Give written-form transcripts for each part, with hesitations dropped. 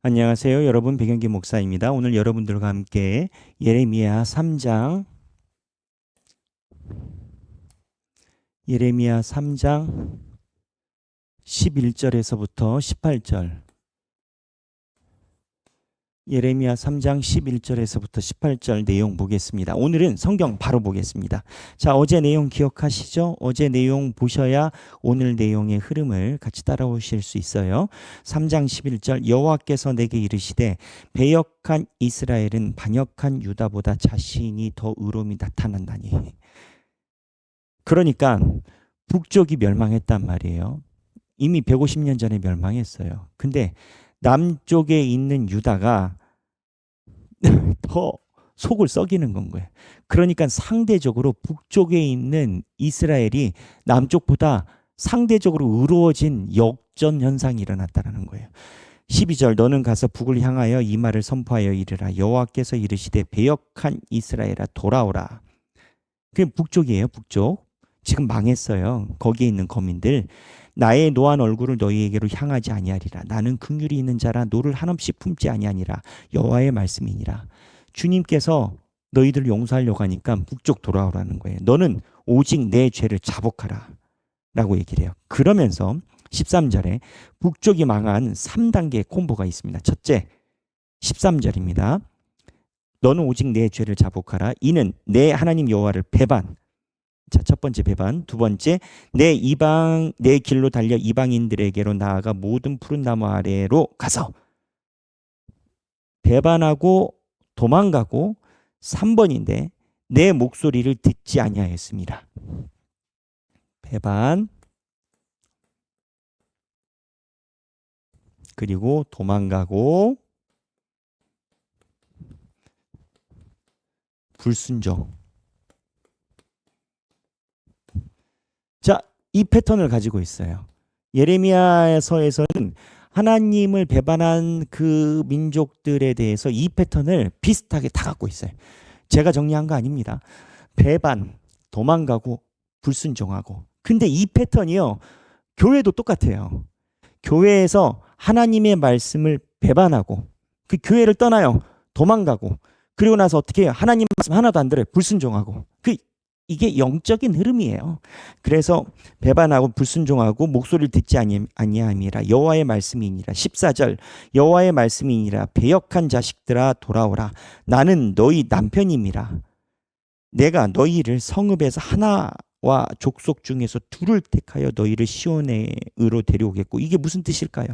안녕하세요. 여러분 백영기 목사입니다. 오늘 여러분들과 함께 예레미야 3장 11절에서부터 18절 예레미야 3장 11절에서부터 18절 내용 보겠습니다. 오늘은 성경 바로 보겠습니다. 자, 어제 내용 기억하시죠? 어제 내용 보셔야 오늘 내용의 흐름을 같이 따라오실 수 있어요. 3장 11절 여호와께서 내게 이르시되 배역한 이스라엘은 반역한 유다보다 자신이 더 의로움이 나타난다니. 그러니까 북쪽이 멸망했단 말이에요. 이미 150년 전에 멸망했어요. 근데 남쪽에 있는 유다가 더 속을 썩이는 건 거예요. 그러니까 상대적으로 북쪽에 있는 이스라엘이 남쪽보다 상대적으로 의로워진 역전 현상이 일어났다는 거예요. 12절 너는 가서 북을 향하여 이 말을 선포하여 이르라. 여호와께서 이르시되 배역한 이스라엘아 돌아오라. 그게 북쪽이에요. 북쪽. 지금 망했어요. 거기에 있는 거민들. 나의 노한 얼굴을 너희에게로 향하지 아니하리라. 나는 긍휼이 있는 자라 노를 한없이 품지 아니하니라. 여호와의 말씀이니라. 주님께서 너희들을 용서하려고 하니까 북쪽 돌아오라는 거예요. 너는 오직 내 죄를 자복하라 라고 얘기를 해요. 그러면서 13절에 북쪽이 망한 3단계의 콤보가 있습니다. 첫째 13절입니다. 너는 오직 내 죄를 자복하라. 이는 내 하나님 여호와를 배반. 자, 첫 번째 배반. 두 번째, 내 길로 달려 이방인들에게로 나아가 모든 푸른 나무 아래로 가서 배반하고 도망가고 3번인데 내 목소리를 듣지 아니하였습니다. 배반 그리고 도망가고 불순종. 자, 이 패턴을 가지고 있어요. 예레미야서에서는 하나님을 배반한 그 민족들에 대해서 이 패턴을 비슷하게 다 갖고 있어요. 제가 정리한 거 아닙니다. 배반, 도망가고 불순종하고. 근데 이 패턴이요. 교회도 똑같아요. 교회에서 하나님의 말씀을 배반하고 그 교회를 떠나요. 도망가고. 그리고 나서 어떻게 해요? 하나님 말씀 하나도 안 들어요. 불순종하고. 이게 영적인 흐름이에요. 그래서 배반하고 불순종하고 목소리를 듣지 아니함이라 여호와의 말씀이니라. 14절 여호와의 말씀이니라. 배역한 자식들아 돌아오라. 나는 너희 남편임이라. 내가 너희를 성읍에서 하나와 족속 중에서 둘을 택하여 너희를 시온으로 데려오겠고. 이게 무슨 뜻일까요?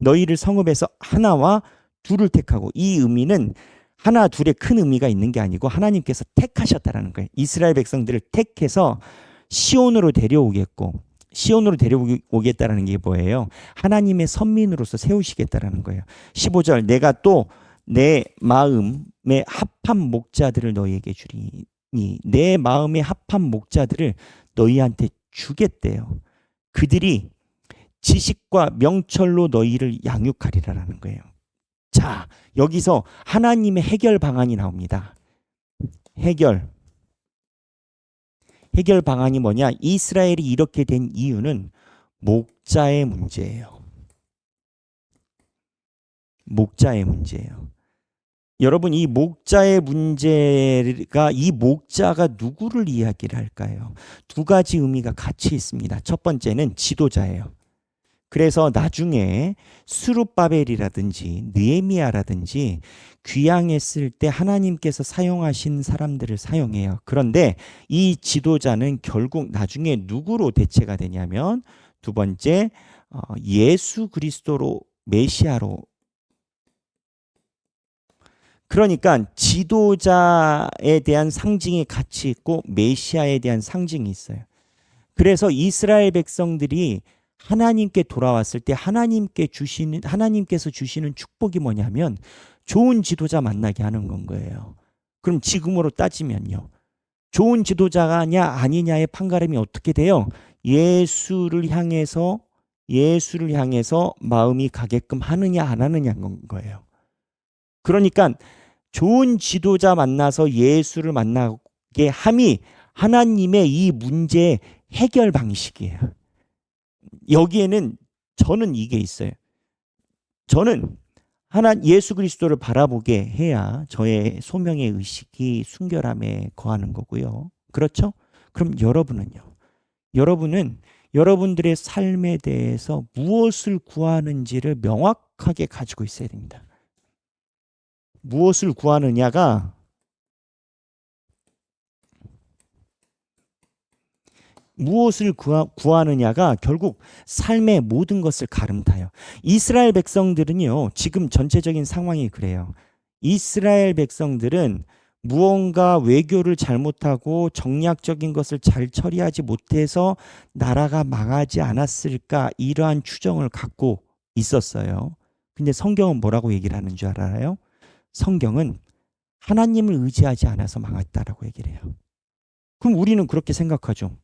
너희를 성읍에서 하나와 둘을 택하고. 이 의미는 하나 둘의 큰 의미가 있는 게 아니고 하나님께서 택하셨다라는 거예요. 이스라엘 백성들을 택해서 시온으로 데려오겠고, 시온으로 데려오겠다라는 게 뭐예요? 하나님의 선민으로서 세우시겠다라는 거예요. 15절 내가 또 내 마음의 합한 목자들을 너희에게 주리니. 내 마음의 합한 목자들을 너희한테 주겠대요. 그들이 지식과 명철로 너희를 양육하리라라는 거예요. 자, 여기서 하나님의 해결 방안이 나옵니다. 해결 방안이 뭐냐? 이스라엘이 이렇게 된 이유는 목자의 문제예요. 목자의 문제예요. 여러분, 이 목자의 문제가, 이 목자가 누구를 이야기를 할까요? 두 가지 의미가 같이 있습니다. 첫 번째는 지도자예요. 그래서 나중에 스룹바벨이라든지 느헤미야라든지 귀향했을 때 하나님께서 사용하신 사람들을 사용해요. 그런데 이 지도자는 결국 나중에 누구로 대체가 되냐면 두 번째 예수 그리스도로 메시아로. 그러니까 지도자에 대한 상징이 같이 있고 메시아에 대한 상징이 있어요. 그래서 이스라엘 백성들이 하나님께 돌아왔을 때 하나님께서 주시는 축복이 뭐냐면 좋은 지도자 만나게 하는 건 거예요. 그럼 지금으로 따지면요. 좋은 지도자냐 아니냐의 판가름이 어떻게 돼요? 예수를 향해서 마음이 가게끔 하느냐 안 하느냐인 거예요. 그러니까 좋은 지도자 만나서 예수를 만나게 함이 하나님의 이 문제의 해결 방식이에요. 여기에는 저는 이게 있어요. 저는 예수 그리스도를 바라보게 해야 저의 소명의 의식이 순결함에 거하는 거고요. 그렇죠? 그럼 여러분은요? 여러분은 여러분들의 삶에 대해서 무엇을 구하는지를 명확하게 가지고 있어야 됩니다. 무엇을 구하느냐가 구하느냐가 결국 삶의 모든 것을 가름타요. 이스라엘 백성들은요, 지금 전체적인 상황이 그래요. 이스라엘 백성들은 무언가 외교를 잘못하고 정략적인 것을 잘 처리하지 못해서 나라가 망하지 않았을까, 이러한 추정을 갖고 있었어요. 근데 성경은 뭐라고 얘기를 하는 줄 알아요? 성경은 하나님을 의지하지 않아서 망했다라고 얘기를 해요. 그럼 우리는 그렇게 생각하죠.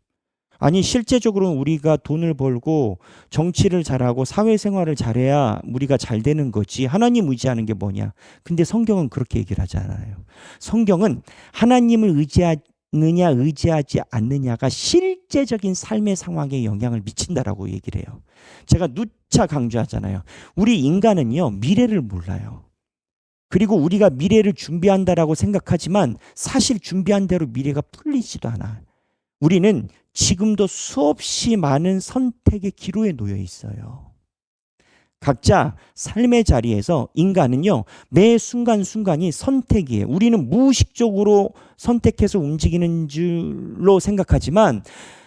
아니, 실제적으로는 우리가 돈을 벌고 정치를 잘하고 사회생활을 잘해야 우리가 잘 되는 거지. 하나님 의지하는 게 뭐냐. 근데 성경은 그렇게 얘기를 하지 않아요. 성경은 하나님을 의지하느냐 의지하지 않느냐가 실제적인 삶의 상황에 영향을 미친다라고 얘기를 해요. 제가 누차 강조하잖아요. 우리 인간은요, 미래를 몰라요. 그리고 우리가 미래를 준비한다라고 생각하지만 사실 준비한 대로 미래가 풀리지도 않아. 우리는 지금도 수없이 많은 선택의 기로에 놓여 있어요. 각자 삶의 자리에서 인간은요, 매 순간순간이 선택이에요. 우리는 무의식적으로 선택해서 움직이는 줄로 생각하지만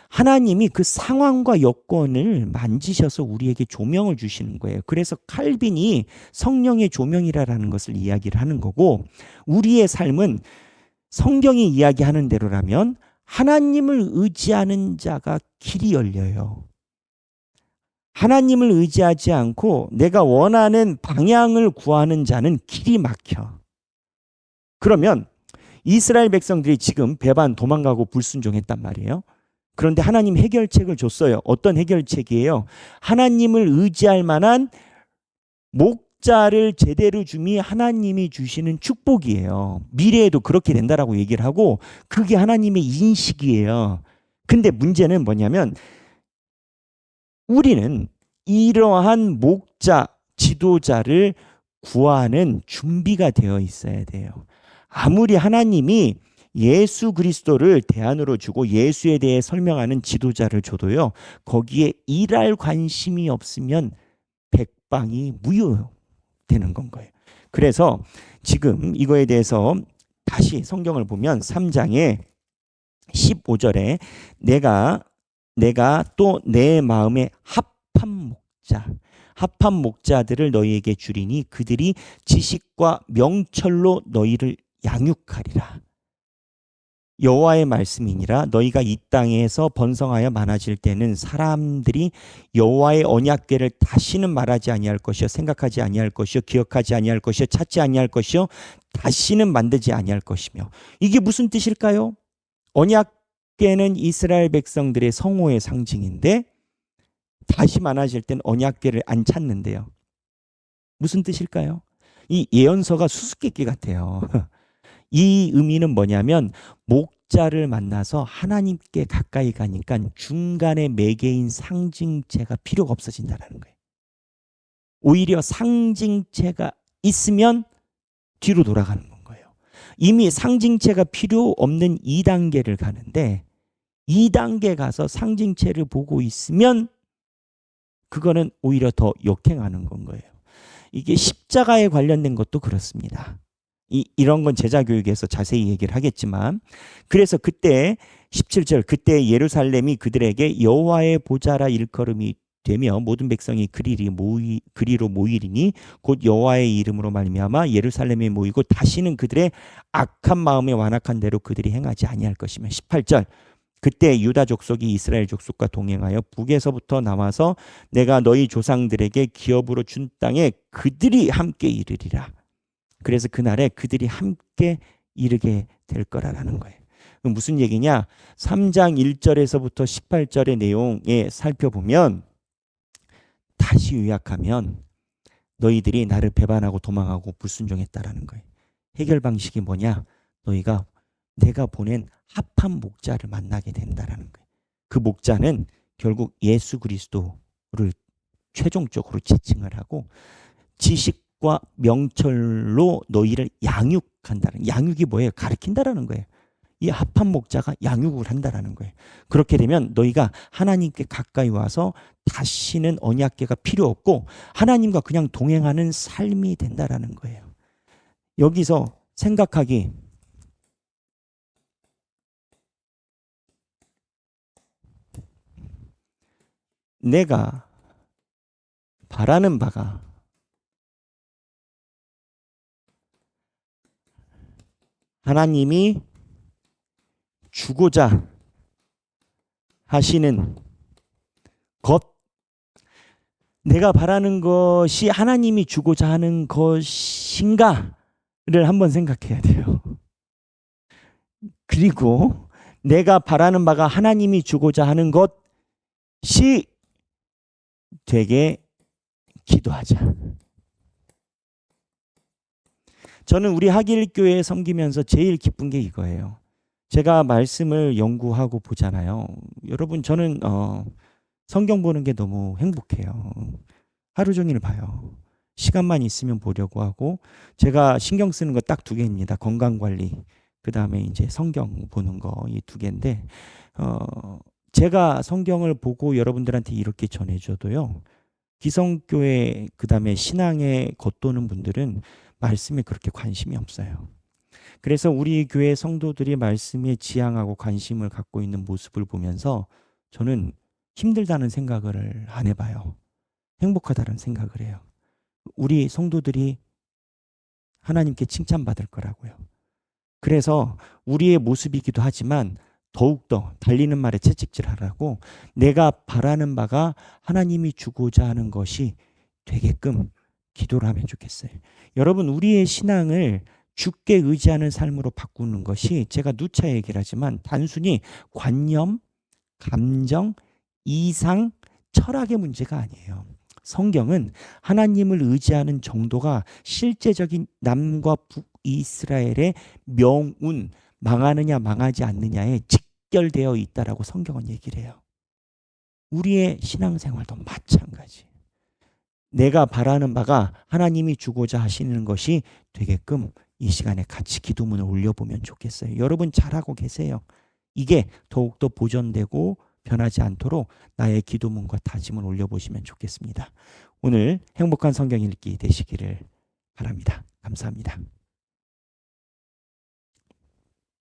하나님이 그 상황과 여건을 만지셔서 우리에게 조명을 주시는 거예요. 그래서 칼빈이 성령의 조명이라는 것을 이야기를 하는 거고, 우리의 삶은 성경이 이야기하는 대로라면 하나님을 의지하는 자가 길이 열려요. 하나님을 의지하지 않고 내가 원하는 방향을 구하는 자는 길이 막혀. 그러면 이스라엘 백성들이 지금 배반 도망가고 불순종했단 말이에요. 그런데 하나님 해결책을 줬어요. 어떤 해결책이에요? 하나님을 의지할 만한 목자를 제대로 줌이 하나님이 주시는 축복이에요. 미래에도 그렇게 된다라고 얘기를 하고, 그게 하나님의 인식이에요. 근데 문제는 뭐냐면 우리는 이러한 목자, 지도자를 구하는 준비가 되어 있어야 돼요. 아무리 하나님이 예수 그리스도를 대안으로 주고 예수에 대해 설명하는 지도자를 줘도요, 거기에 일할 관심이 없으면 백방이 무효되는 건 거예요. 그래서 지금 이거에 대해서 다시 성경을 보면 3장에 15절에 내가 또 내 마음에 합한 목자들을 너희에게 주리니 그들이 지식과 명철로 너희를 양육하리라. 여호와의 말씀이니라. 너희가 이 땅에서 번성하여 많아질 때는 사람들이 여호와의 언약궤를 다시는 말하지 아니할 것이요, 생각하지 아니할 것이요, 기억하지 아니할 것이요, 찾지 아니할 것이요, 다시는 만들지 아니할 것이며. 이게 무슨 뜻일까요? 언약궤는 이스라엘 백성들의 성호의 상징인데 다시 많아질 땐 언약궤를 안 찾는데요. 무슨 뜻일까요? 이 예언서가 수수께끼 같아요. 이 의미는 뭐냐면 목자를 만나서 하나님께 가까이 가니까 중간에 매개인 상징체가 필요가 없어진다는 거예요. 오히려 상징체가 있으면 뒤로 돌아가는 거예요. 이미 상징체가 필요 없는 2단계를 가는데 2단계 가서 상징체를 보고 있으면 그거는 오히려 더 역행하는 건 거예요. 이게 십자가에 관련된 것도 그렇습니다. 이런 건 제자교육에서 자세히 얘기를 하겠지만, 그래서 그때 17절, 그때 예루살렘이 그들에게 여호와의 보좌라 일컬음이 되며 모든 백성이 그리로 모이리니 곧 여호와의 이름으로 말미암아 예루살렘에 모이고 다시는 그들의 악한 마음에 완악한 대로 그들이 행하지 아니할 것이며. 18절, 그때 유다 족속이 이스라엘 족속과 동행하여 북에서부터 나와서 내가 너희 조상들에게 기업으로 준 땅에 그들이 함께 이르리라. 그래서 그날에 그들이 함께 이르게 될 거라는 거예요. 무슨 얘기냐? 3장 1절에서부터 18절의 내용에 살펴보면, 다시 요약하면 너희들이 나를 배반하고 도망하고 불순종했다라는 거예요. 해결 방식이 뭐냐? 너희가 내가 보낸 합한 목자를 만나게 된다라는 거예요. 그 목자는 결국 예수 그리스도를 최종적으로 지칭을 하고 지식과 계획과 명철로 너희를 양육한다는, 양육이 뭐예요? 가르친다라는 거예요. 이 합한 목자가 양육을 한다라는 거예요. 그렇게 되면 너희가 하나님께 가까이 와서 다시는 언약궤가 필요 없고 하나님과 그냥 동행하는 삶이 된다라는 거예요. 여기서 생각하기, 내가 바라는 바가 하나님이 주고자 하시는 것, 내가 바라는 것이 하나님이 주고자 하는 것인가를 한번 생각해야 돼요. 그리고 내가 바라는 바가 하나님이 주고자 하는 것이 되게 기도하자. 저는 우리 하길교회 섬기면서 제일 기쁜 게 이거예요. 제가 말씀을 연구하고 보잖아요. 여러분, 저는 성경 보는 게 너무 행복해요. 하루 종일 봐요. 시간만 있으면 보려고 하고, 제가 신경 쓰는 거 딱 2개입니다. 건강관리, 그 다음에 이제 성경 보는 거, 이 2개인데, 제가 성경을 보고 여러분들한테 이렇게 전해줘도요, 기성교회, 그 다음에 신앙에 겉도는 분들은 말씀에 그렇게 관심이 없어요. 그래서 우리 교회 성도들이 말씀에 지향하고 관심을 갖고 있는 모습을 보면서 저는 힘들다는 생각을 안 해봐요. 행복하다는 생각을 해요. 우리 성도들이 하나님께 칭찬받을 거라고요. 그래서 우리의 모습이기도 하지만 더욱더 달리는 말에 채찍질하라고, 내가 바라는 바가 하나님이 주고자 하는 것이 되게끔 기도를 하면 좋겠어요. 여러분, 우리의 신앙을 주께 의지하는 삶으로 바꾸는 것이, 제가 누차 얘기를 하지만 단순히 관념, 감정, 이상, 철학의 문제가 아니에요. 성경은 하나님을 의지하는 정도가 실제적인 남과 북이스라엘의 명운, 망하느냐 망하지 않느냐에 직결되어 있다라고 성경은 얘기를 해요. 우리의 신앙생활도 마찬가지. 내가 바라는 바가 하나님이 주고자 하시는 것이 되게끔 이 시간에 같이 기도문을 올려보면 좋겠어요. 여러분 잘하고 계세요. 이게 더욱더 보존되고 변하지 않도록 나의 기도문과 다짐을 올려보시면 좋겠습니다. 오늘 행복한 성경 읽기 되시기를 바랍니다. 감사합니다.